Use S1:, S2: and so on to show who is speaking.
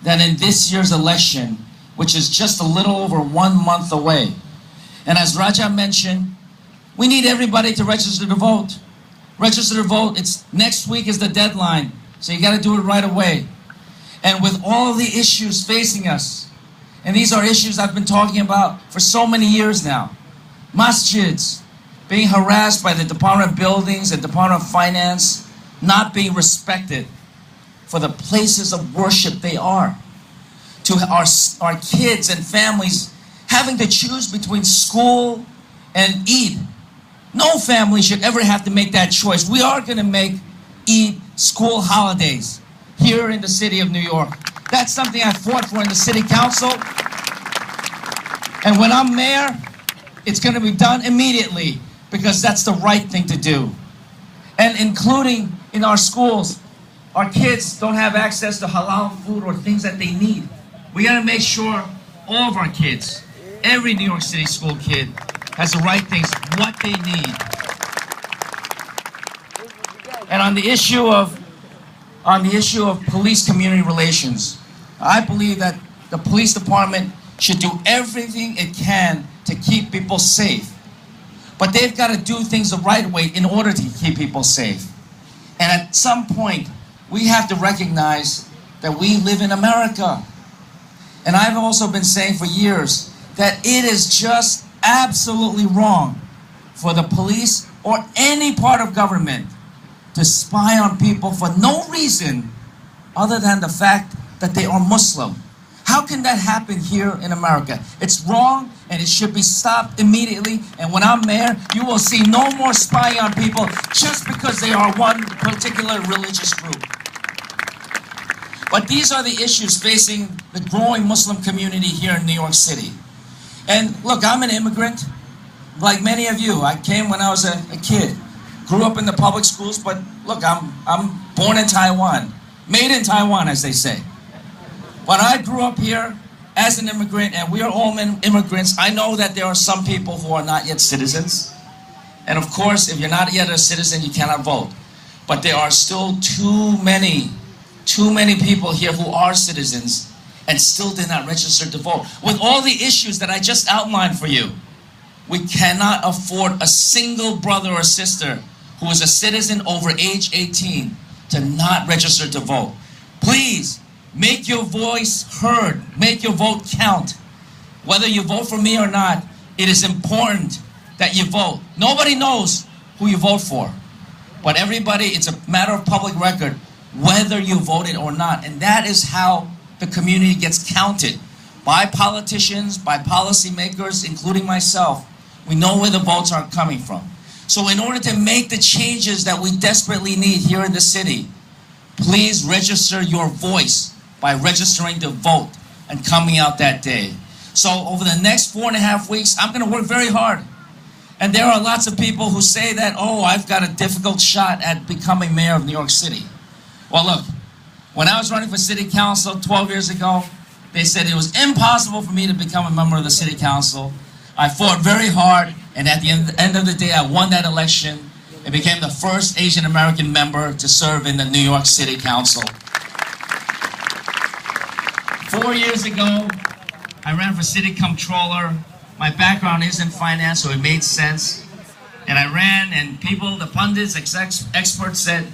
S1: than in this year's election, which is just a little over 1 month away. And as Raja mentioned, we need everybody to register to vote. Register to vote. Next week is the deadline, so you got to do it right away. And with all the issues facing us, and these are issues I've been talking about for so many years now, masjids being harassed by the Department of Buildings and Department of Finance, not being respected for the places of worship they are, to our kids and families having to choose between school and Eid. No family should ever have to make that choice. We are going to make Eid school holidays here in the city of New York. That's something I fought for in the city council. And when I'm mayor, it's going to be done immediately because that's the right thing to do. And including in our schools, our kids don't have access to halal food or things that they need. We got to make sure all of our kids, every New York City school kid, has the right things, what they need. And on the issue of police-community relations, I believe that the police department should do everything it can to keep people safe. But they've got to do things the right way in order to keep people safe. And at some point, we have to recognize that we live in America. And I've also been saying for years that it is just absolutely wrong for the police or any part of government to spy on people for no reason other than the fact that they are Muslim. How can that happen here in America? It's wrong and it should be stopped immediately. And when I'm mayor, you will see no more spying on people just because they are one particular religious group. But these are the issues facing the growing Muslim community here in New York City. And look, I'm an immigrant, like many of you. I came when I was a kid, grew up in the public schools, but look, I'm born in Taiwan, made in Taiwan, as they say. But I grew up here as an immigrant, and we are all immigrants. I know that there are some people who are not yet citizens. And of course, if you're not yet a citizen, you cannot vote. But there are still too many people here who are citizens and still did not register to vote. With all the issues that I just outlined for you, we cannot afford a single brother or sister who is a citizen over age 18 to not register to vote. Please, make your voice heard. Make your vote count. Whether you vote for me or not, it is important that you vote. Nobody knows who you vote for. But everybody, it's a matter of public record whether you voted or not. And that is how the community gets counted. By politicians, by policymakers, including myself. We know where the votes are coming from. So in order to make the changes that we desperately need here in the city, please register your voice by registering to vote and coming out that day. So over the next 4.5 weeks, I'm going to work very hard. And there are lots of people who say that, oh, I've got a difficult shot at becoming mayor of New York City. Well, look, when I was running for city council 12 years ago, they said it was impossible for me to become a member of the city council. I fought very hard, and at the end of the day, I won that election and became the first Asian American member to serve in the New York City Council. 4 years ago, I ran for city comptroller. My background is in finance, so it made sense. And I ran, and people, the pundits, experts said,